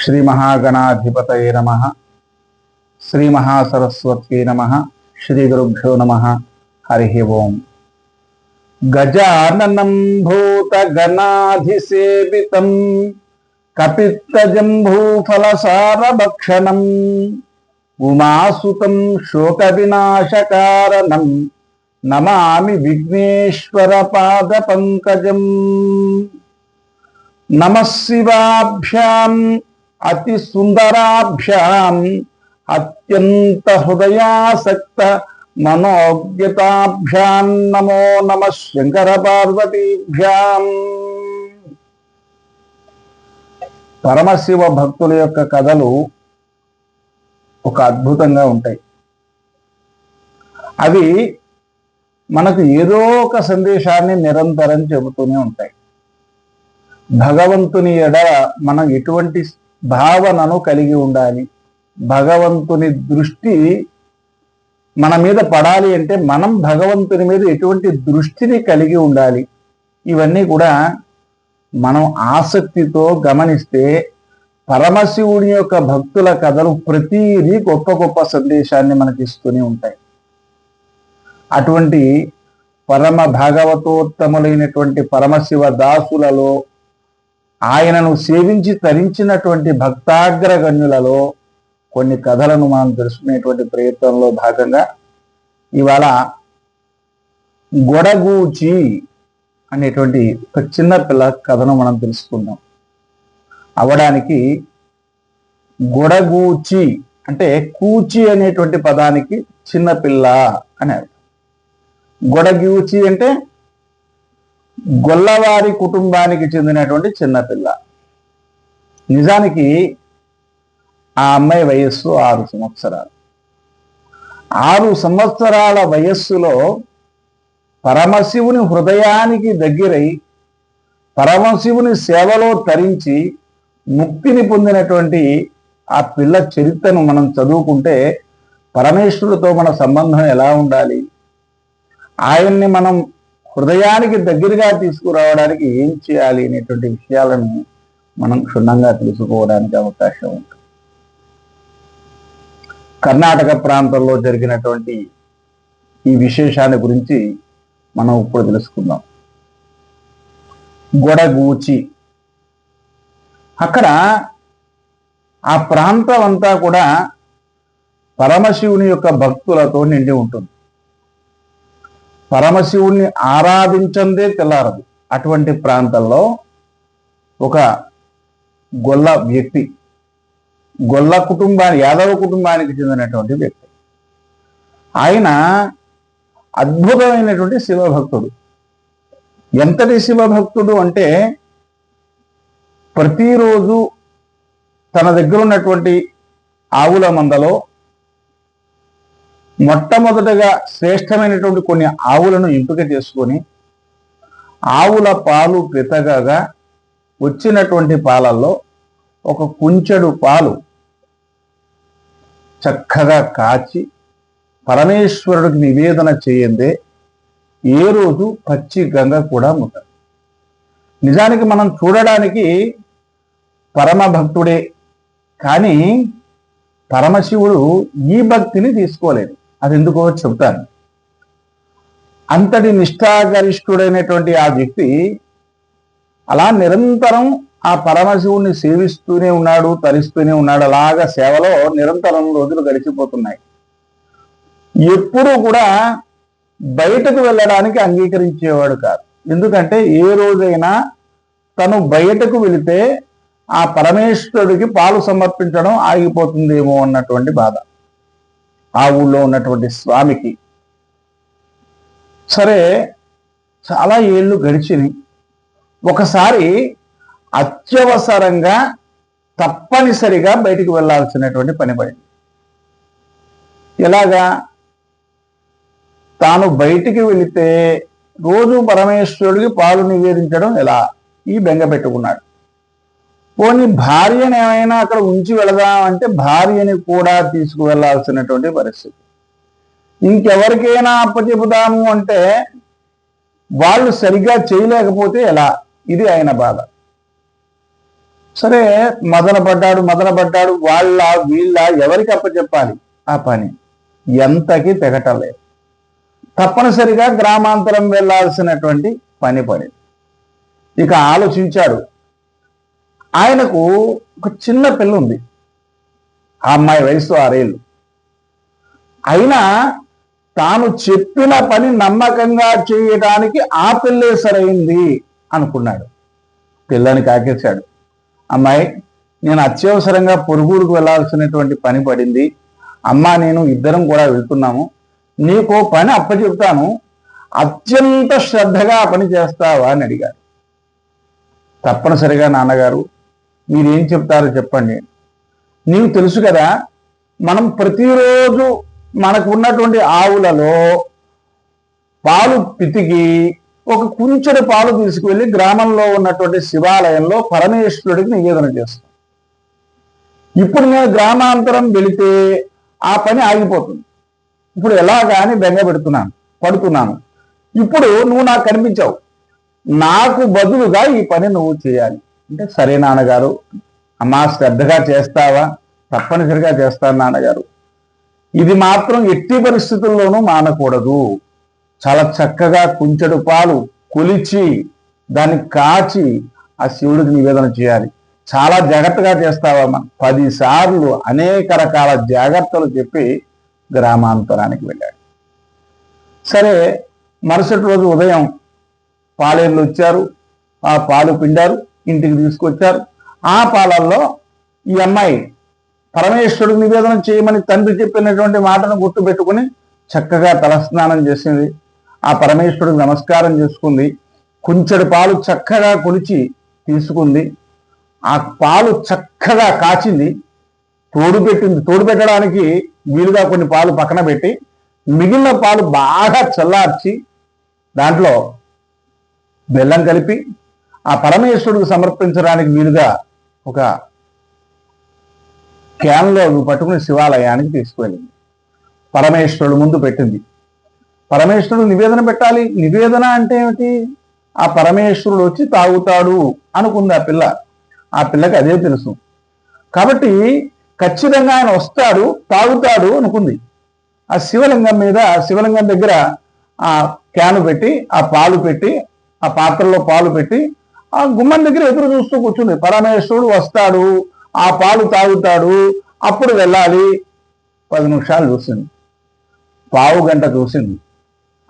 శ్రీ మహాగణాధిపతయే నమః. శ్రీ మహాసరస్వత్యై నమః. శ్రీ గురుభ్యో నమః. హరి ఓం. గజాననం భూతగణాధిసేవితం కపిత్తజంబూఫలసారభక్షణం ఉమాసుతం శోక వినాశకారణం నమామి విఘ్నేశ్వర పాద పంకజం. నమః శివాభ్యాం అతి సుందరాభ్యాం అత్యంత హృదయాసక్త మనోజ్ఞతాభ్యాం నమో నమః శంకర పార్వతీభ్యాం. పరమశివ భక్తుల యొక్క కథలు ఒక అద్భుతంగా ఉంటాయి. అవి మనకు ఏదో ఒక సందేశాన్ని నిరంతరం చెబుతూనే ఉంటాయి. భగవంతుని ఎడల మనం ఎటువంటి భావనను కలిగి ఉండాలి, భగవంతుని దృష్టి మన మీద పడాలి అంటే మనం భగవంతుని మీద ఎటువంటి దృష్టిని కలిగి ఉండాలి, ఇవన్నీ కూడా మనం ఆసక్తితో గమనిస్తే పరమశివుని యొక్క భక్తుల కథలు ప్రతిదీ గొప్ప గొప్ప సందేశాన్ని మనకి ఇస్తూనే ఉంటాయి. అటువంటి పరమ భాగవతోత్తములైనటువంటి పరమశివ దాసులలో, ఆయనను సేవించి తరించినటువంటి భక్తాగ్రగణ్యులలో కొన్ని కథలను మనం తెలుసుకునేటువంటి ప్రయత్నంలో భాగంగా ఇవాళ గొడగూచి అనేటువంటి ఒక చిన్న పిల్ల కథను మనం తెలుసుకుందాం. అవడానికి గొడగూచి అంటే కూచి అనేటువంటి పదానికి చిన్నపిల్ల అని అర్థం. గొడగూచి అంటే గొల్లవారి కుటుంబానికి చెందినటువంటి చిన్నపిల్ల. నిజానికి ఆ అమ్మాయి వయస్సు 6 సంవత్సరాలు. 6 సంవత్సరాల వయస్సులో పరమశివుని హృదయానికి దగ్గరై పరమశివుని సేవలో తరించి ముక్తిని పొందినటువంటి ఆ పిల్ల చరిత్రను మనం చదువుకుంటే పరమేశ్వరుడితో మన సంబంధం ఎలా ఉండాలి, ఆయన్ని మనం హృదయానికి దగ్గరగా తీసుకురావడానికి ఏం చేయాలి అనేటువంటి విషయాలను మనం క్షుణ్ణంగా తెలుసుకోవడానికి అవకాశం ఉంటుంది. కర్ణాటక ప్రాంతంలో జరిగినటువంటి ఈ విశేషాన్ని గురించి మనం ఇప్పుడు తెలుసుకుందాం. గొడగూచి, అక్కడ ఆ ప్రాంతం అంతా కూడా పరమశివుని యొక్క భక్తులతో నిండి ఉంటుంది. పరమశివుణ్ణి ఆరాధించందే తెల్లారదు. అటువంటి ప్రాంతంలో ఒక గొల్ల వ్యక్తి, గొల్ల యాదవ కుటుంబానికి చెందినటువంటి వ్యక్తి. ఆయన అద్భుతమైనటువంటి శివభక్తుడు. ఎంతటి శివభక్తుడు అంటే ప్రతిరోజు తన దగ్గర ఉన్నటువంటి ఆవుల మందలో మొట్టమొదటగా శ్రేష్టమైనటువంటి కొన్ని ఆవులను ఎంపిక చేసుకొని ఆవుల పాలు పితగగా వచ్చినటువంటి పాలల్లో ఒక కుంచెడు పాలు చక్కగా కాచి పరమేశ్వరుడికి నివేదన చేయందే ఏ రోజు పచ్చి గంగ కూడా ముట్టదు. నిజానికి మనం చూడడానికి పరమ భక్తుడే, కానీ పరమశివుడు ఈ భక్తిని తీసుకోలేదు. అది ఎందుకో చెప్తాను. అంతటి నిష్ఠాగరిష్ఠుడైనటువంటి ఆ వ్యక్తి అలా నిరంతరం ఆ పరమశివుణ్ణి సేవిస్తూనే ఉన్నాడు, తరిస్తూనే ఉన్నాడు. అలాగా సేవలో నిరంతరం రోజులు గడిచిపోతున్నాయి. ఎప్పుడూ కూడా బయటకు వెళ్ళడానికి అంగీకరించేవాడు కాదు. ఎందుకంటే ఏ రోజైనా తను బయటకు వెళితే ఆ పరమేశ్వరుడికి పాలు సమర్పించడం ఆగిపోతుందేమో అన్నటువంటి బాధ ఆ ఊళ్ళో ఉన్నటువంటి స్వామికి. సరే, చాలా ఏళ్ళు గడిచినాయి. ఒకసారి అత్యవసరంగా తప్పనిసరిగా బయటికి వెళ్ళాల్సినటువంటి పని పడింది. ఎలాగా? తాను బయటికి వెళితే రోజు పరమేశ్వరుడికి పాలు నివేదించడం ఎలా, ఈ బెంగ పెట్టుకున్నాడు. పోనీ భార్యను ఏమైనా అక్కడ ఉంచి వెళదామంటే భార్యని కూడా తీసుకువెళ్లాల్సినటువంటి పరిస్థితి. ఇంకెవరికైనా అప్పచెబుదాము అంటే వాళ్ళు సరిగ్గా చేయలేకపోతే ఎలా, ఇది ఆయన బాధ. సరే మదన పడ్డాడు వాళ్ళ వీళ్ళ ఎవరికి అప్పచెప్పాలి ఆ పని, ఎంతకి తెగటలేదు. తప్పనిసరిగా గ్రామాంతరం వెళ్లాల్సినటువంటి పని పడింది. ఇక ఆలోచించాడు. ఆయనకు ఒక చిన్న పిల్ల ఉంది, ఆ అమ్మాయి వయసు 6 ఏళ్ళు. అయినా తాను చెప్పిన పని నమ్మకంగా చేయడానికి ఆ పిల్లే సరైంది అనుకున్నాడు. పిల్లని కాకేశాడు. అమ్మాయి, నేను అత్యవసరంగా పొరుగురుకు వెళ్లాల్సినటువంటి పని పడింది. అమ్మ నేను ఇద్దరం కూడా వెళ్తున్నాము. నీకో పని అప్పచెప్తాను, అత్యంత శ్రద్ధగా ఆ పని చేస్తావా అని అడిగాడు. తప్పనిసరిగా నాన్నగారు, మీరేం చెప్తారో చెప్పండి. నీకు తెలుసు కదా, మనం ప్రతిరోజు మనకు ఉన్నటువంటి ఆవులలో పాలు పితికి ఒక కుంచెడు పాలు తీసుకువెళ్ళి గ్రామంలో ఉన్నటువంటి శివాలయంలో పరమేశ్వరుడికి నివేదన చేస్తాం. ఇప్పుడు నేను గ్రామాంతరం వెళితే ఆ పని ఆగిపోతుంది. ఇప్పుడు ఎలాగా అని బెంగ పడుతున్నాను. ఇప్పుడు నువ్వు నాకు కనిపించావు, నాకు బదులుగా ఈ పని నువ్వు చేయాలి అంటే, సరే నాన్నగారు, అమ్మా శ్రద్ధగా చేస్తావా? తప్పనిసరిగా చేస్తాను నాన్నగారు. ఇది మాత్రం ఎట్టి పరిస్థితుల్లోనూ మానకూడదు. చాలా చక్కగా కుంచెడు పాలు కొలిచి దాన్ని కాచి ఆ శివుడికి నివేదన చేయాలి. చాలా జాగ్రత్తగా చేస్తావమ్మా. 10 సార్లు అనేక రకాల జాగ్రత్తలు చెప్పి గ్రామాంతరానికి వెళ్ళాడు. సరే మరుసటి రోజు ఉదయం పాలేళ్ళు వచ్చారు, ఆ పాలు పిండారు, ఇంటికి తీసుకొచ్చారు. ఆ పాలల్లో ఈ అమ్మాయి పరమేశ్వరుడికి నివేదన చేయమని తండ్రి చెప్పినటువంటి మాటను గుర్తుపెట్టుకుని చక్కగా తలస్నానం చేసింది. ఆ పరమేశ్వరుడికి నమస్కారం చేసుకుంది. కుంచెడు పాలు చక్కగా కొలిచి తీసుకుంది. ఆ పాలు చక్కగా కాచింది, తోడు పెట్టడానికి వీలుగా కొన్ని పాలు పక్కన పెట్టి మిగిలిన పాలు బాగా చల్లార్చి దాంట్లో బెల్లం కలిపి ఆ పరమేశ్వరుడికి సమర్పించడానికి వీలుగా ఒక క్యాన్లో పట్టుకుని శివాలయానికి తీసుకువెళ్ళింది. పరమేశ్వరుడు ముందు పెట్టింది. పరమేశ్వరుడు నివేదన పెట్టాలి. నివేదన అంటే ఏమిటి? ఆ పరమేశ్వరుడు వచ్చి తాగుతాడు అనుకుంది ఆ పిల్ల. ఆ పిల్లకి అదే తెలుసు. కాబట్టి ఖచ్చితంగా ఆయన వస్తాడు, తాగుతాడు అనుకుంది. ఆ శివలింగం దగ్గర ఆ క్యాను పెట్టి, ఆ పాలు పెట్టి, ఆ పాత్రలో పాలు పెట్టి ఆ గుమ్మం దగ్గర ఎదురు చూస్తూ కూర్చుంది. పరమేశ్వరుడు వస్తాడు, ఆ పాలు తాగుతాడు, అప్పుడు వెళ్ళాలి. 10 నిమిషాలు చూసింది, పావు గంట చూసింది,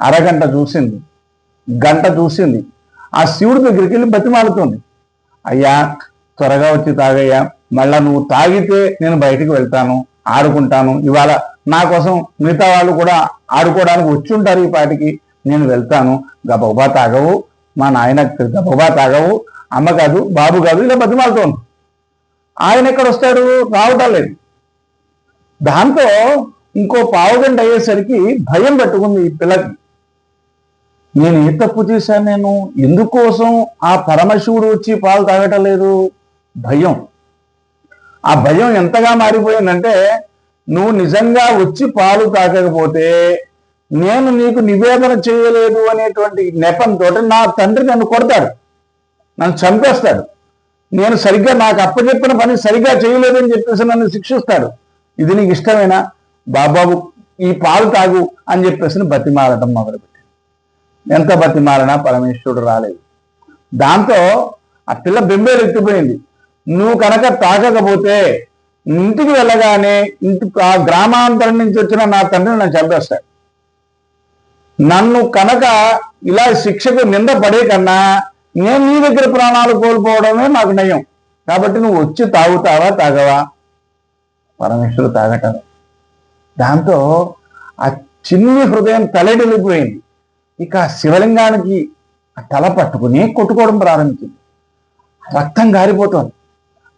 అరగంట చూసింది, గంట చూసింది. ఆ శివుడి దగ్గరికి వెళ్ళి బతిమాలుతుంది. అయ్యా త్వరగా వచ్చి తాగయ్యా, మళ్ళా నువ్వు తాగితే నేను బయటికి వెళ్తాను, ఆడుకుంటాను. ఇవాళ నా కోసం మిగతా వాళ్ళు కూడా ఆడుకోవడానికి వచ్చి ఉంటారు, ఈ పాటికి నేను వెళ్తాను. గబగబా తాగవు, మా నాయన గబగబా తాగవు, అమ్మ కాదు బాబు కాదు, ఇలా బతిమాలుతోంది. ఆయన ఎక్కడ వస్తాడు? రావటం లేదు. దాంతో ఇంకో పావుగంట అయ్యేసరికి భయం పట్టుకుంది ఈ పిల్లకి. నేను ఏ తప్పు చేశాను? నేను ఎందుకోసం ఆ పరమశివుడు వచ్చి పాలు తాగటం లేదు? భయం. ఆ భయం ఎంతగా మారిపోయిందంటే, నువ్వు నిజంగా వచ్చి పాలు తాగకపోతే నేను నీకు నివేదన చేయలేదు అనేటువంటి నెపంతో నా తండ్రి నన్ను కొడతాడు, నన్ను చంపేస్తాడు. నేను సరిగ్గా నాకు అప్పచెప్పిన పని సరిగ్గా చేయలేదని చెప్పేసి నన్ను శిక్షిస్తాడు. ఇది నీకు ఇష్టమేనా? బాబాబు ఈ పాలు తాగు అని చెప్పేసి బతిమాలటం మొదలుపెట్టింది. ఎంత బతిమాలనా పరమేశ్వరుడు రాలేదు. దాంతో ఆ పిల్ల బెంబేలు ఎత్తిపోయింది. నువ్వు కనుక తాగకపోతే ఇంటికి వెళ్ళగానే ఆ గ్రామాంతరం నుంచి వచ్చిన నా తండ్రిని నన్ను చంపేస్తాడు. నన్ను కనుక ఇలా శిక్షకు నింద పడే కన్నా నేను నీ దగ్గర ప్రాణాలు కోల్పోవడమే నాకు నయం. కాబట్టి నువ్వు వచ్చి తాగుతావా తాగవా? పరమేశ్వరుడు తాగటం. దాంతో ఆ చిన్ని హృదయం తలెడిల్లిపోయింది. ఇక శివలింగానికి ఆ తల పట్టుకుని కొట్టుకోవడం ప్రారంభించింది. రక్తం గారిపోతుంది.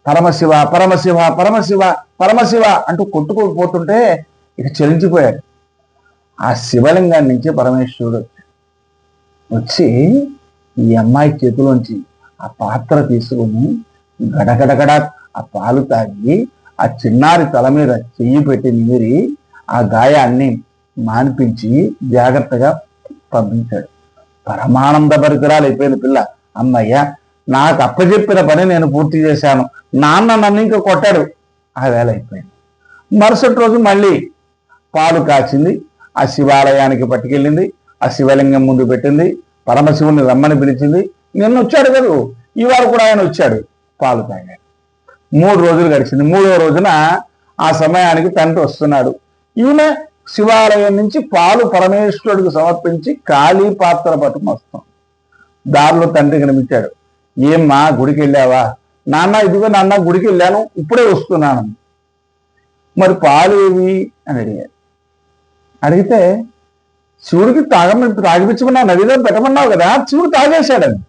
పరమశివ పరమశివ పరమశివ పరమశివ అంటూ కొట్టుకోకపోతుంటే ఇక చెలించిపోయాడు. ఆ శివలింగాన్ని నుంచి పరమేశ్వరుడు వచ్చి ఈ అమ్మాయి చేతిలోంచి ఆ పాత్ర తీసుకుని గడగడగడ ఆ పాలు తాగి ఆ చిన్నారి తల మీద చెయ్యి పెట్టి నీరి ఆ గాయాన్ని మాన్పించి జాగ్రత్తగా పంపించాడు. పరమానంద పరికరాలు అయిపోయిన పిల్ల, అమ్మయ్య నాకు అప్పచెప్పిన పని నేను పూర్తి చేశాను, నాన్న నన్ను ఇంకా కొట్టాడు. ఆ వేళ అయిపోయింది. మరుసటి రోజు మళ్ళీ పాలు కాచింది, ఆ శివాలయానికి పట్టుకెళ్ళింది, ఆ శివలింగం ముందు పెట్టింది, పరమశివుని రమ్మని పిలిచింది. నిన్న వచ్చాడు కదా, ఇవాళ కూడా ఆయన వచ్చాడు, పాలు తాగాడు. 3 రోజులు గడిచింది. 3వ రోజున ఆ సమయానికి తండ్రి వస్తున్నాడు. ఈమె శివాలయం నుంచి పాలు పరమేశ్వరుడికి సమర్పించి ఖాళీ పాత్ర పట్టుకుని వస్తాం. దారిలో తండ్రి కనిపించాడు. ఏమ్మా గుడికి వెళ్ళావా? నాన్న ఇదిగో నాన్న గుడికి వెళ్ళాను, ఇప్పుడే వస్తున్నాను. మరి పాలు ఏవి అని అడిగాడు. అడిగితే శివుడికి తాగిపించమన్నా, నదిలో పెట్టమన్నావు కదా, శివుడు తాగేశాడని.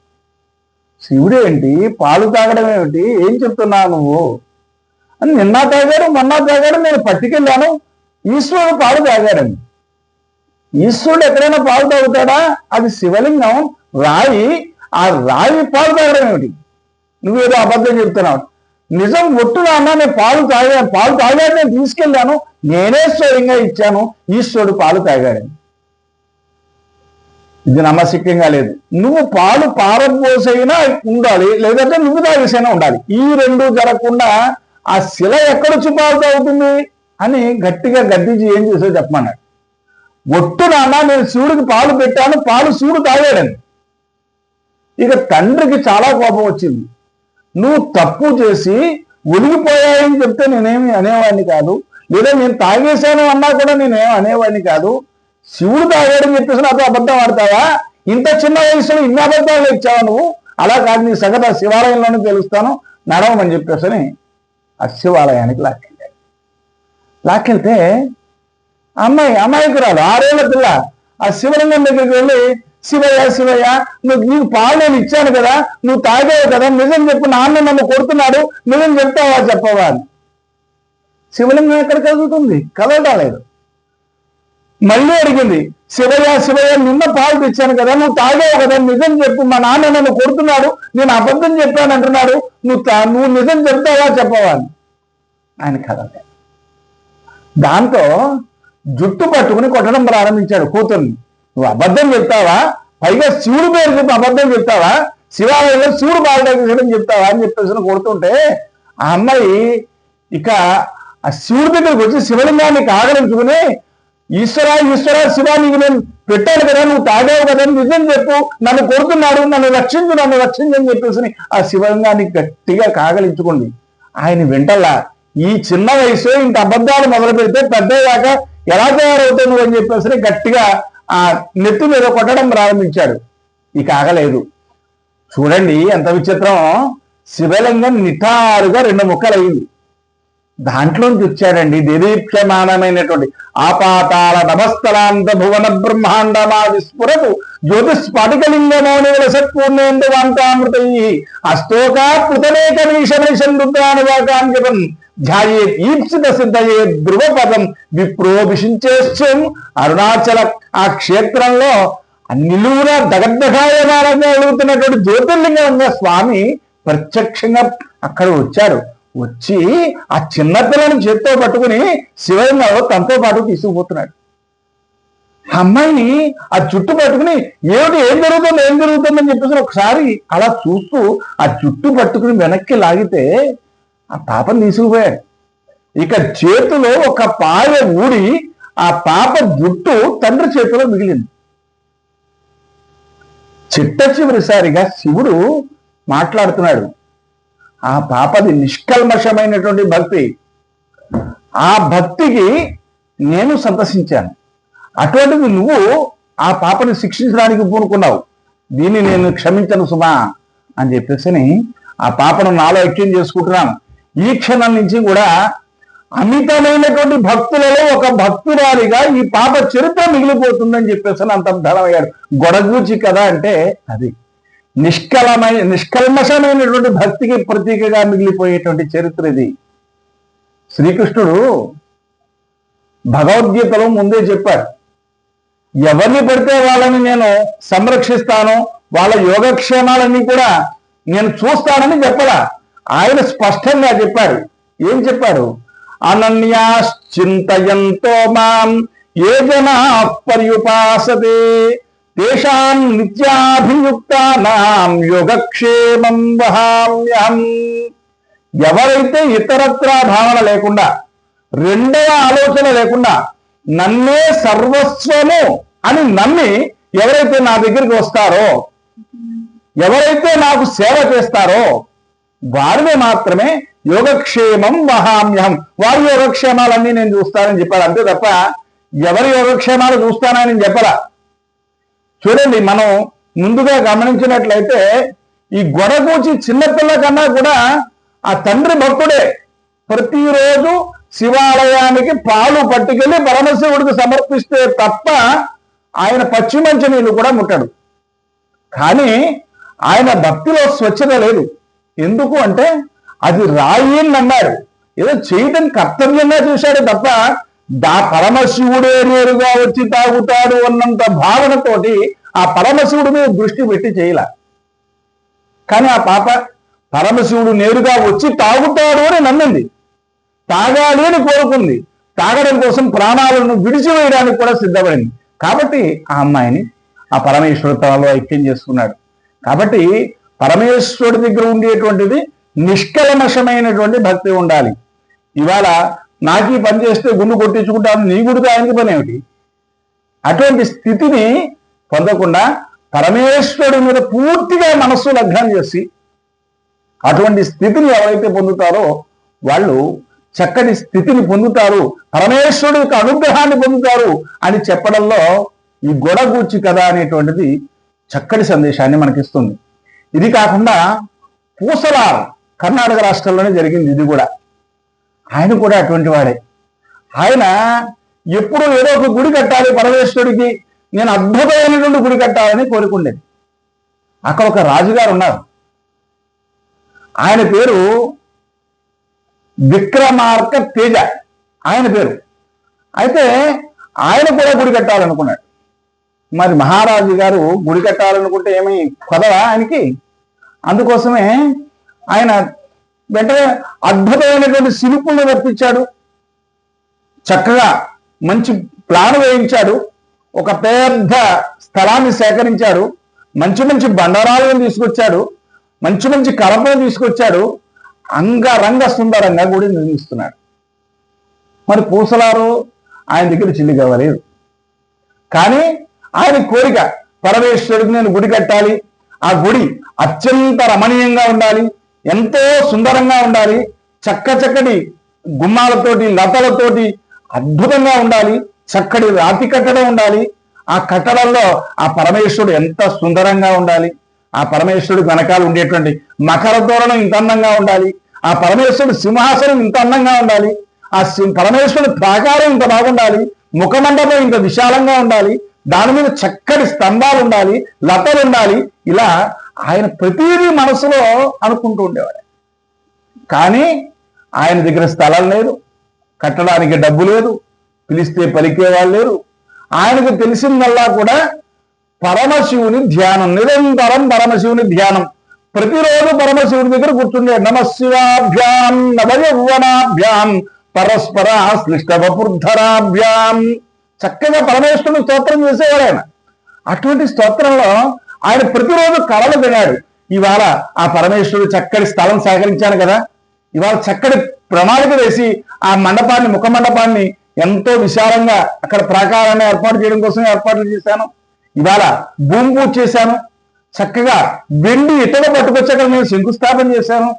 శివుడు ఏంటి, పాలు తాగడం ఏమిటి, ఏం చెప్తున్నావు నువ్వు అని. నిన్న తాగాడు, మొన్న తాగాడు, నేను పట్టుకెళ్ళాను, ఈశ్వరుడు పాలు తాగాడని. ఈశ్వరుడు ఎక్కడైనా పాలు తాగుతాడా? అది శివలింగం, రాయి. ఆ రాయి పాలు తాగడం ఏమిటి? నువ్వేదో అబద్ధం చెప్తున్నావు. నిజం ఒట్టుగా అన్నా, నేను పాలు తాగాడు, నేను తీసుకెళ్ళాను, నేనే స్వయంగా ఇచ్చాను, ఈశ్వరుడు పాలు తాగాడని. ఇది నమ్మశక్యంగా లేదు. నువ్వు పాలు పారబోసైనా ఉండాలి, లేదంటే నువ్వు తాగేసైనా ఉండాలి. ఈ 2 జరగకుండా ఆ శిల ఎక్కడొచ్చి పాలు తాగుతుంది అని గట్టిగా గద్దించి ఏం చేసో చెప్పమన్నాడు. ఒట్టు నాన్న నేను శివుడికి పాలు పెట్టాను, పాలు శివుడు తాగాడని. ఇక తండ్రికి చాలా కోపం వచ్చింది. నువ్వు తప్పు చేసి ఒలిగిపోయాయని చెప్తే నేనేమి అనేవాడిని కాదు, లేదా నేను తాగేశాను అన్నా కూడా నేనేం అనేవాడిని కాదు. శివుడు తాగాడని చెప్పేసి నాతో అబద్ధం ఆడతావా? ఇంత చిన్న వయసులో ఇన్ని అబద్ధాలు ఇచ్చావా నువ్వు? అలా కాదు, నీ సంగతి ఆ శివాలయంలోనే తెలుస్తాను, నడవమని చెప్పేసి ఆ శివాలయానికి లాక్కెళ్తే అమ్మాయికురాలు 6 ఏళ్ల పిల్ల ఆ శివలింగం దగ్గరికి వెళ్ళి, శివయ్య శివయ్య, నీకు పాలు నేను ఇచ్చాను కదా, నువ్వు తాగావు కదా, నిజం చెప్పు, నాన్న నన్ను కొడుతున్నాడు, నిజం చెప్తావా చెప్పవా అని. శివలింగం ఎక్కడ కదులుతుంది? కదలలేదు. మళ్ళీ అడిగింది, శివయ్య శివయ్య, నిన్న పాలు తెచ్చాను కదా, నువ్వు తాగావు కదా, నిజం చెప్పు, మా నాన్న నన్ను కొడుతున్నాడు, నేను అబద్ధం చెప్పాను అంటున్నాడు, నువ్వు నిజం చెప్తావా చెప్పవా అని. ఆయన కదలలేదు. దాంతో జుట్టు పట్టుకుని కొట్టడం ప్రారంభించాడు కూతుర్ని. నువ్వు అబద్ధం చెప్తావా? పైగా శివుడి పేరు చెప్పి అబద్ధం చెప్తావా? శివాలయంలో శివుడు బాధపడని చెప్తావా అని చెప్పేసి కొడుతుంటే ఆ అమ్మాయి ఇక ఆ శివుడి దగ్గరికి వచ్చి శివలింగాన్ని కాగలించుకుని, ఈశ్వర ఈశ్వర శివ, నీకు నేను పెట్టాను కదా, నువ్వు తాగావు కదా, నిజం చెప్పు, నన్ను కొడుతున్నాడు, నన్ను రక్షించని చెప్పేసి ఆ శివలింగాన్ని గట్టిగా కాగలించుకోండి. ఆయన వింటల్లా, ఈ చిన్న వయసు ఇంత అబద్ధాలు మొదలు పెడితే పెద్దయ్యాక ఎలా తయారవుతావు నువ్వు అని చెప్పేసి గట్టిగా ఆ నెత్తి మీద కొట్టడం ప్రారంభించాడు. ఇక ఆగలేదు. చూడండి ఎంత విచిత్రం, శివలింగం నిటారుగా 2 ముక్కలయ్యింది. దాంట్లోంచి వచ్చాడండి దేదీప్యమానమైనటువంటి ఆపాతాల నభస్థలాంత భువన బ్రహ్మాండమాది స్ఫురతు జ్యోతిస్ఫటికలింగమౌని విలసత్పూర్ణేందు వాంతామృతై అస్తోకా పృతనేక వీషణైషన్రుద్రానువాకాంజపం ధ్యాయేత్ ఈప్సిత సిద్ధయే ధ్రువపదం విప్రోభిషించేశ్చం. అరుణాచల ఆ క్షేత్రంలో నిలువున దగద్దగాయమానంగా వెలుగుతున్నటువంటి జ్యోతిర్లింగంగా స్వామి ప్రత్యక్షంగా అక్కడ వచ్చాడు. వచ్చి ఆ చిన్నపిల్లని చేత్తో పట్టుకుని శివలింగంలో తనతో పాటు తీసుకుపోతున్నాడు. అమ్మాయిని ఆ జుట్టు పట్టుకుని ఏం జరుగుతుందని చెప్పేసి ఒకసారి అలా చూస్తూ ఆ జుట్టు పట్టుకుని వెనక్కి లాగితే ఆ పాపను తీసుకుపోయాడు. ఇక చేతిలో ఒక పాయ ఊడి ఆ పాప జుట్టు తండ్రి చేతిలో మిగిలింది. చిట్టచివరిసారిగా శివుడు మాట్లాడుతున్నాడు. ఆ పాపది నిష్కల్మషమైనటువంటి భక్తి, ఆ భక్తికి నేను సంతసించాను. అటువంటిది నువ్వు ఆ పాపని శిక్షించడానికి పూనుకున్నావు, దీన్ని నేను క్షమించను సుమా అని చెప్పేసి ఆ పాపను నాలో ఐక్యం చేసుకుంటున్నాను. ఈ క్షణం నుంచి కూడా అమితమైనటువంటి భక్తులలో ఒక భక్తురాలిగా ఈ పాప చరిత్ర మిగిలిపోతుందని చెప్పేసి అంత ధనమయ్యాడు. గొడగూచి కథ అంటే అది నిష్కల్మషమైనటువంటి భక్తికి ప్రతీకగా మిగిలిపోయేటువంటి చరిత్ర ఇది. శ్రీకృష్ణుడు భగవద్గీతలో ముందే చెప్పాడు, ఎవరిని పడితే వాళ్ళని నేను సంరక్షిస్తాను, వాళ్ళ యోగక్షేమాలన్నీ కూడా నేను చూస్తానని చెప్పలా. ఆయన స్పష్టంగా చెప్పాడు. ఏం చెప్పాడు? అనన్యాశ్చింతయంతో మాం ఏ జనా పర్యుపాసతే తేషాం నిత్యాభియుక్తానాం యోగక్షేమం వహామ్యహం. ఎవరైతే ఇతరత్రా భావన లేకుండా, రెండవ ఆలోచన లేకుండా, నన్నే సర్వస్వము అని నమ్మి ఎవరైతే నా దగ్గరికి వస్తారో, ఎవరైతే నాకు సేవ చేస్తారో వారిని మాత్రమే యోగక్షేమం వహామ్యహం, వారి యోగక్షేమాలన్నీ నేను చూస్తానని చెప్పాడు. అంతే తప్ప ఎవరి యోగక్షేమాలు చూస్తానని చెప్పరా. చూడండి, మనం ముందుగా గమనించినట్లయితే ఈ గొడగూచి చిన్నపిల్ల కన్నా కూడా ఆ తండ్రి భక్తుడే. ప్రతిరోజు శివాలయానికి పాలు పట్టుకెళ్ళి పరమశివుడికి సమర్పిస్తే తప్ప ఆయన పచ్చి మంచి నీళ్ళు కూడా ముట్టడు. కానీ ఆయన భక్తిలో స్వచ్ఛత లేదు. ఎందుకు అంటే అది రాయి అని అన్నాడు, ఏదో చేయటం కర్తవ్యంగా చూశాడు తప్ప పరమశివుడే నేరుగా వచ్చి తాగుతాడు అన్నంత భావనతోటి ఆ పరమశివుడి మీద దృష్టి పెట్టి చేయలే. కానీ ఆ పాప పరమశివుడు నేరుగా వచ్చి తాగుతాడు అని నమ్మింది, తాగాలి అని కోరుకుంది, తాగడం కోసం ప్రాణాలను విడిచివేయడానికి కూడా సిద్ధపడింది. కాబట్టి ఆ అమ్మాయిని ఆ పరమేశ్వరుడితో ఐక్యం చేసుకున్నాడు. కాబట్టి పరమేశ్వరుడి దగ్గర ఉండేటువంటిది నిష్కల్మషమైనటువంటి భక్తి ఉండాలి. ఇవాళ నాకు ఈ పని చేస్తే గుండు కొట్టించుకుంటాను, నీ గుడితో ఆయనకి పని ఏమిటి? అటువంటి స్థితిని పొందకుండా పరమేశ్వరుడి మీద పూర్తిగా మనస్సు లగ్నం చేసి అటువంటి స్థితిని ఎవరైతే పొందుతారో వాళ్ళు చక్కటి స్థితిని పొందుతారు, పరమేశ్వరుడి యొక్క అనుగ్రహాన్ని పొందుతారు అని చెప్పడంలో ఈ గొడగూచి కథ అనేటువంటిది చక్కటి సందేశాన్ని మనకిస్తుంది. ఇది కాకుండా పూసలార్ కర్ణాటక రాష్ట్రంలోనే జరిగింది. ఇది కూడా ఆయన కూడా అటువంటి వాడే. ఆయన ఎప్పుడూ ఏదో ఒక గుడి కట్టాలి పరమేశ్వరుడికి, నేను అద్భుతమైనటువంటి గుడి కట్టాలని కోరుకుండేది. అక్కడ ఒక రాజుగారు ఉన్నారు, ఆయన పేరు విక్రమార్క తేజ ఆయన పేరు. అయితే ఆయన కూడా గుడి కట్టాలనుకున్నాడు. మరి మహారాజు గారు గుడి కట్టాలనుకుంటే ఏమీ కదవా ఆయనకి. అందుకోసమే ఆయన వెంటనే అద్భుతమైనటువంటి శిల్పులను రప్పించాడు, చక్కగా మంచి ప్లాన్ వేయించాడు, ఒక పెద్ద స్థలాన్ని సేకరించాడు, మంచి మంచి బండరాలను తీసుకొచ్చాడు, మంచి మంచి కలపను తీసుకొచ్చాడు, అంగరంగ సుందరంగా గుడి నిర్మిస్తున్నాడు. మరి పూసలారు ఆయన దగ్గర చిల్లిగవ్వలేదు. కానీ ఆయన కోరిక పరమేశ్వరుడికి నేను గుడి కట్టాలి, ఆ గుడి అత్యంత రమణీయంగా ఉండాలి, ఎంతో సుందరంగా ఉండాలి, చక్కటి గుమ్మాలతోటి లతలతోటి అద్భుతంగా ఉండాలి, చక్కటి రాతి కట్టడం ఉండాలి, ఆ కట్టడంలో ఆ పరమేశ్వరుడు ఎంత సుందరంగా ఉండాలి, ఆ పరమేశ్వరుడు వెనకాల ఉండేటువంటి మకర తోరణం ఇంత అందంగా ఉండాలి, ఆ పరమేశ్వరుడు సింహాసనం ఇంత అందంగా ఉండాలి, ఆ పరమేశ్వరుడు ప్రాకారం ఇంత బాగుండాలి, ముఖమండపం ఇంత విశాలంగా ఉండాలి, దాని మీద చక్కటి స్తంభాలు ఉండాలి, లతలు ఉండాలి. ఇలా ఆయన ప్రతిదీ మనసులో అనుకుంటూ ఉండేవాడు. కానీ ఆయన దగ్గర స్థలం లేదు, కట్టడానికి డబ్బు లేదు, పిలిస్తే పలికేవాళ్ళు లేరు. ఆయనకు తెలిసిందల్లా కూడా పరమశివుని ధ్యానం, నిరంతరం పరమశివుని ధ్యానం. ప్రతిరోజు పరమశివుడి దగ్గర కూర్చుండే నమశివాభ్యాం నవయౌవనాభ్యాం పరస్పర శ్లిష్టవపుర్ధరాభ్యాం చక్కగా పరమేశ్వరుని స్తోత్రం చేసేవాడు ఆయన. అటువంటి స్తోత్రంలో ఆయన ప్రతిరోజు కళలు వినాడు. ఇవాళ ఆ పరమేశ్వరుడు చక్కటి స్థలం సేకరించాను కదా, ఇవాళ చక్కటి ప్రణాళిక వేసి ఆ మండపాన్ని, ముఖ మండపాన్ని ఎంతో విశాలంగా అక్కడ ప్రాకారాన్ని ఏర్పాటు చేయడం కోసం ఏర్పాట్లు చేశాను. ఇవాళ భూమి పూజ చేశాను, చక్కగా వెండి ఇతర పట్టుకొచ్చాక నేను శంకుస్థాపన చేశాను.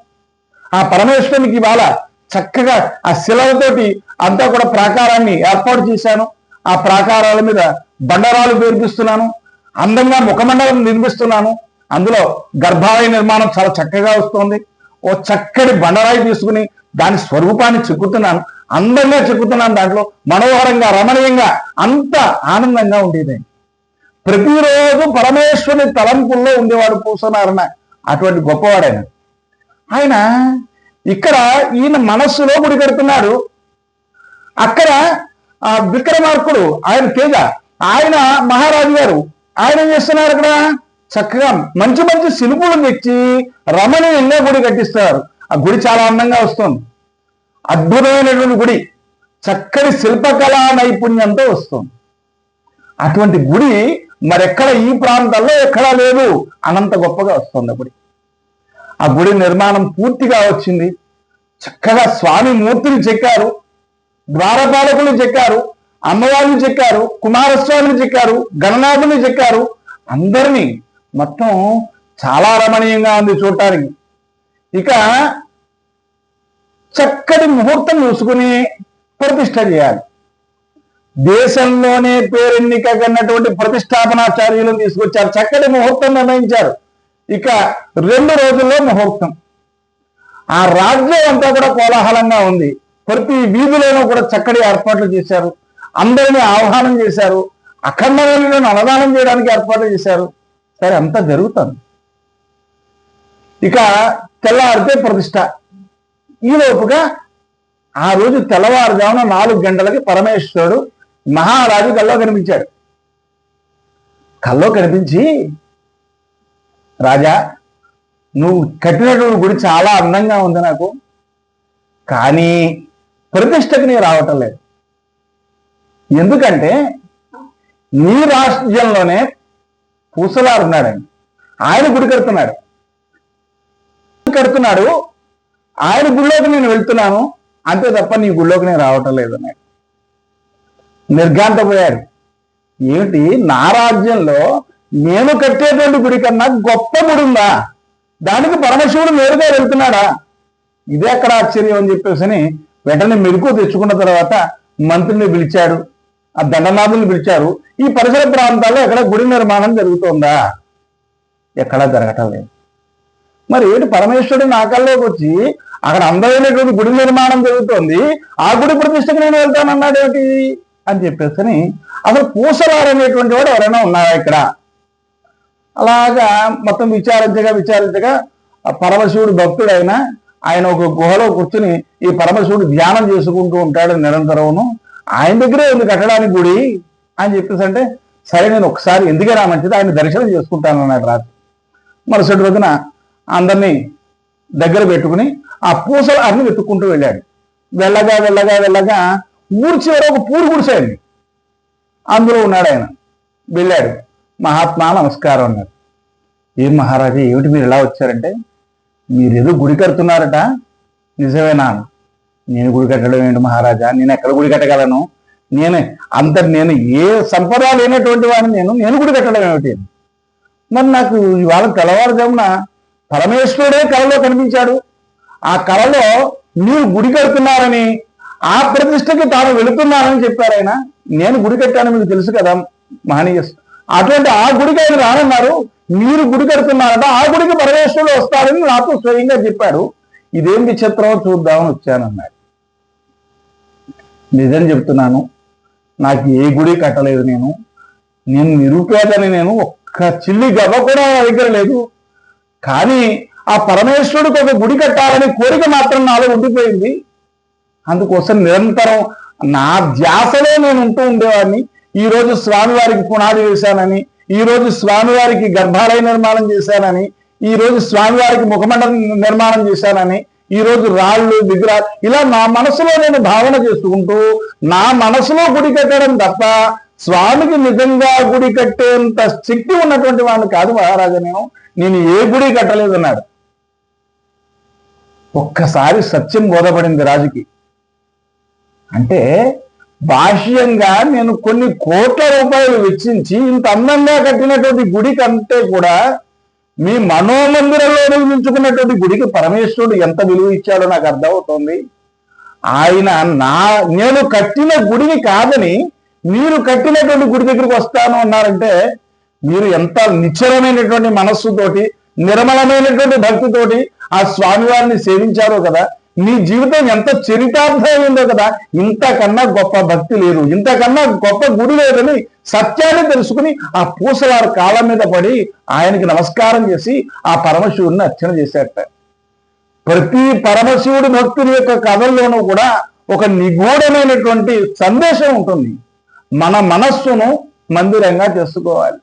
ఆ పరమేశ్వరునికి ఇవాళ చక్కగా ఆ శిలలతోటి అంతా కూడా ప్రాకారాన్ని ఏర్పాటు చేశాను. ఆ ప్రాకారాల మీద బండరాలు పేర్పిస్తున్నాను, అందంగా ముఖమండలం నిర్మిస్తున్నాను, అందులో గర్భాలయ నిర్మాణం చాలా చక్కగా వస్తుంది. ఓ చక్కటి బండరాయి తీసుకుని దాని స్వరూపాన్ని చెక్కుతున్నాను, అందంగా చెక్కుతున్నాను, దాంట్లో మనోహరంగా రమణీయంగా అంత ఆనందంగా ఉండేది. ప్రతిరోజు పరమేశ్వరుని తలంపుల్లో ఉండేవాడు పూసనారాయణ. అటువంటి గొప్పవాడైన ఆయన ఇక్కడ ఈయన మనస్సులో గుడి కడుతున్నాడు. అక్కడ ఆ విక్రమార్కుడు ఆయన తేజ, ఆయన మహారాజు గారు ఆయన ఏం చేస్తున్నారు, అక్కడ చక్కగా మంచి మంచి శిల్పులను తెచ్చి రమణీయంగా గుడి కట్టిస్తారు. ఆ గుడి చాలా అందంగా వస్తుంది, అద్భుతమైనటువంటి గుడి, చక్కటి శిల్పకళా నైపుణ్యంతో వస్తుంది. అటువంటి గుడి మరెక్కడ ఈ ప్రాంతాల్లో ఎక్కడా లేదు, అనంత గొప్పగా వస్తుంది అప్పుడు. ఆ గుడి నిర్మాణం పూర్తిగా వచ్చింది. చక్కగా స్వామి మూర్తిని చెక్కారు, ద్వారపాలకులు చెక్కారు, అమ్మవారిని చెక్కారు, కుమారస్వామిని చెక్కారు, గణనాథుని చెక్కారు. అందరినీ మొత్తం చాలా రమణీయంగా ఉంది చూడటానికి. ఇక చక్కటి ముహూర్తం చూసుకుని ప్రతిష్ఠ చేయాలి. దేశంలోనే పేరెన్నిక కన్నటువంటి ప్రతిష్టాపనాచార్యులను తీసుకొచ్చారు, చక్కటి ముహూర్తం నిర్ణయించారు. ఇక 2 రోజుల్లో ముహూర్తం. ఆ రాజ్యం అంతా కూడా కోలాహలంగా ఉంది. ప్రతి వీధిలోనూ కూడా చక్కటి ఏర్పాట్లు చేశారు, అందరినీ ఆహ్వానం చేశారు, అఖండమైన అన్నదానం చేయడానికి ఏర్పాట్లు చేశారు. సరే, అంతా జరుగుతుంది. ఇక తెల్లవారితే ప్రతిష్ట. ఈలోపుగా ఆ రోజు తెల్లవారుజామున 4 గంటలకి పరమేశ్వరుడు మహారాజు కల్లో కనిపించాడు. కల్లో కనిపించి, రాజా, నువ్వు కట్టినటువంటి గుడి చాలా అందంగా ఉంది నాకు, కానీ ప్రతిష్టకు నీ రావటం లేదు. ఎందుకంటే నీ రాజ్యంలోనే పూసలారు ఉన్నాడండి, ఆయన గుడి కడుతున్నాడు. ఆయన గుడిలోకి నేను వెళ్తున్నాను, అంతే తప్ప నీ గుడిలోకి నేను రావటం లేదు అన్నాడు. నిర్ఘాంతపోయాడు. ఏమిటి, నా రాజ్యంలో నేను కట్టేటువంటి గుడి కన్నా గొప్ప గుడి ఉందా, దానికి పరమశివుడు నేరుగా వెళ్తున్నాడా, ఇదే అక్కడ ఆశ్చర్యం అని చెప్పేసి వెంటనే మెరుకు తెచ్చుకున్న తర్వాత మంత్రిని పిలిచాడు, ఆ దండనాథుల్ని పిలిచారు. ఈ పరిసర ప్రాంతాల్లో ఎక్కడ గుడి నిర్మాణం జరుగుతుందా, ఎక్కడా జరగటం లేదు. మరి ఏంటి, పరమేశ్వరుడు నా కల్లోకి వచ్చి అక్కడ అందమైనటువంటి గుడి నిర్మాణం జరుగుతోంది, ఆ గుడి ప్రతిష్టకు నేను వెళ్తానన్నాడు ఏమిటి అని చెప్పేసి అసలు పూసలారు అనేటువంటి వాడు ఎవరైనా ఉన్నారా ఇక్కడ, అలాగా మొత్తం విచారించగా పరమశివుడు భక్తుడైన ఆయన ఒక గుహలో కూర్చుని ఈ పరమశివుడు ధ్యానం చేసుకుంటూ ఉంటాడు నిరంతరమును, ఆయన దగ్గరే ఉంది కట్టడానికి గుడి అని చెప్పేసి అంటే, సరే నేను ఒకసారి ఎందుకైనా మంచిది ఆయన దర్శనం చేసుకుంటాను అన్నాడు రాత్రి. మరుసటి రోజున అందరినీ దగ్గర పెట్టుకుని ఆ పూసలారిని వెతుక్కుంటూ వెళ్ళాడు. వెళ్ళగా ఊరి చివర ఒక పూరి గుడిసేయండి, అందులో ఉన్నాడు ఆయన. వెళ్ళాడు. మహాత్మా నమస్కారం అన్నాడు. ఏం మహారాజా, ఏమిటి మీరు ఎలా వచ్చారంటే, మీరేదో గుడి కడుతున్నారట, నిజమేనా? నేను గుడి కట్టడం ఏంటి మహారాజా, నేను ఎక్కడ గుడి కట్టగలను, నేను ఏ సంపద లేనటువంటి వాడిని, నేను గుడి కట్టడం ఏమిటి? మరి నాకు ఇవాళ తెల్లవారుజామున పరమేశ్వరుడే కళలో కనిపించాడు. ఆ కళలో మీరు గుడి కడుతున్నారని, ఆ ప్రతిష్టకి తాను వెళుతున్నానని చెప్పారు ఆయన. నేను గుడి కట్టాను మీకు తెలుసు కదా మహనీయ, అటువంటి ఆ గుడికి ఆయన రానన్నారు, మీరు గుడి కడుతున్నారట, ఆ గుడికి పరమేశ్వరుడు వస్తాడని నాతో స్వయంగా చెప్పాడు. ఇదేం విచిత్రమో చూద్దామని వచ్చానన్నాడు. నిజం చెప్తున్నాను, నాకు ఏ గుడి కట్టలేదు, నేను నిరుపేదని, నేను ఒక్క చిల్లి గవ్వ కూడా నా దగ్గర లేదు. కానీ ఆ పరమేశ్వరుడికి ఒక గుడి కట్టాలని కోరిక మాత్రం నాలో ఉండిపోయింది. అందుకోసం నిరంతరం నా ధ్యాసలో నేను ఉంటూ ఉండేవాడిని. ఈ రోజు స్వామివారికి పునాది వేశానని, ఈ రోజు స్వామివారికి గర్భాలయ నిర్మాణం చేశానని, ఈ రోజు స్వామివారికి ముఖమండలం నిర్మాణం చేశానని, ఈ రోజు రాళ్ళు విగ్రహాలు, ఇలా నా మనసులో నేను భావన చేసుకుంటూ నా మనసులో గుడి కట్టడం తప్ప స్వామికి నిజంగా గుడి కట్టేంత శక్తి ఉన్నటువంటి వాడిని కాదు మహారాజా, నేను ఏ గుడి కట్టలేదన్నాడు. ఒక్కసారి సత్యం బోధపడింది రాజుకి. అంటే బాహ్యంగా నేను కొన్ని కోట్ల రూపాయలు వెచ్చించి ఇంత అందంగా కట్టినటువంటి గుడి కంటే కూడా మీ మనోమందిరంలో నిర్మించుకున్నటువంటి గుడికి పరమేశ్వరుడు ఎంత విలువ ఇచ్చాడో నాకు అర్థమవుతోంది. ఆయన నేను కట్టిన గుడిని కాదని మీరు కట్టినటువంటి గుడి దగ్గరికి వస్తాను అన్నారంటే, మీరు ఎంత నిశ్చలమైనటువంటి మనస్సుతోటి, నిర్మలమైనటువంటి భక్తితోటి ఆ స్వామివారిని సేవించారో కదా, మీ జీవితం ఎంత చరితార్థమైందో కదా. ఇంతకన్నా గొప్ప భక్తి లేదు, ఇంతకన్నా గొప్ప గుడి లేదని సత్యాన్ని తెలుసుకుని ఆ పూసలారు కాళ్ళ మీద పడి ఆయనకి నమస్కారం చేసి ఆ పరమశివుడిని అర్చన చేశారట. ప్రతి పరమశివుడి భక్తుని యొక్క కథల్లోనూ కూడా ఒక నిగూఢమైనటువంటి సందేశం ఉంటుంది. మన మనస్సును మందిరంగా చేసుకోవాలి.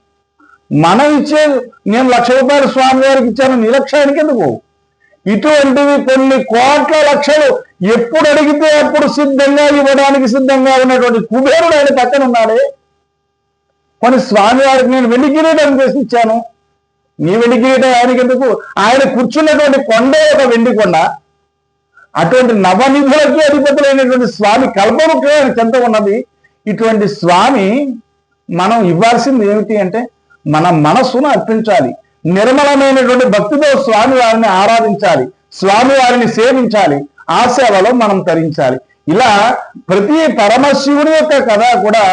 మనం ఇచ్చే, నేను 1,00,000 రూపాయలు స్వామి వారికి ఇచ్చాను, నీ లక్ష్యానికి ఎందుకు? ఇటువంటివి కొన్ని కోట్ల లక్షలు ఎప్పుడు అడిగితే అప్పుడు సిద్ధంగా ఇవ్వడానికి సిద్ధంగా ఉన్నటువంటి కుబేరుడు ఆయన పక్కన ఉన్నాడే. కొన్ని స్వామి వారికి నేను వెండి కిరీటం చేసి ఇచ్చాను, నీ వెండి కిరీటం ఆయనకి ఎందుకు? ఆయన కూర్చున్నటువంటి కొండే ఒక వెండి కొండ. అటువంటి నవనిధులకి అధిపతులైనటువంటి స్వామి కల్పముఖే ఆయన చెంత ఉన్నది. ఇటువంటి స్వామి మనం ఇవ్వాల్సింది ఏమిటి అంటే మన మనస్సును అర్పించాలి, నిర్మలమైనటువంటి భక్తితో స్వామి వారిని ఆరాధించాలి, స్వామి వారిని సేవించాలి, ఆ సేవలో మనం తరించాలి. ఇలా ప్రతి పరమశివుని యొక్క కథ కూడా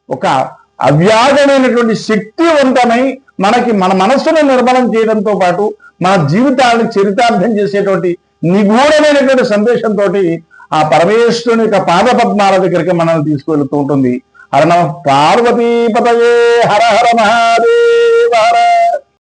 ఒక అవ్యాజమైనటువంటి శక్తివంతమై మనకి మన మనస్సును నిర్మలం చేయడంతో పాటు మన జీవితాలను చరితార్థం చేసేటువంటి నిగూఢమైనటువంటి సందేశంతో ఆ పరమేశ్వరుని యొక్క పాద పద్మాల దగ్గరికి మనల్ని తీసుకువెళుతూ ఉంటుంది. హర నమః పార్వతీపతయే, హర హర మహాదేవ్.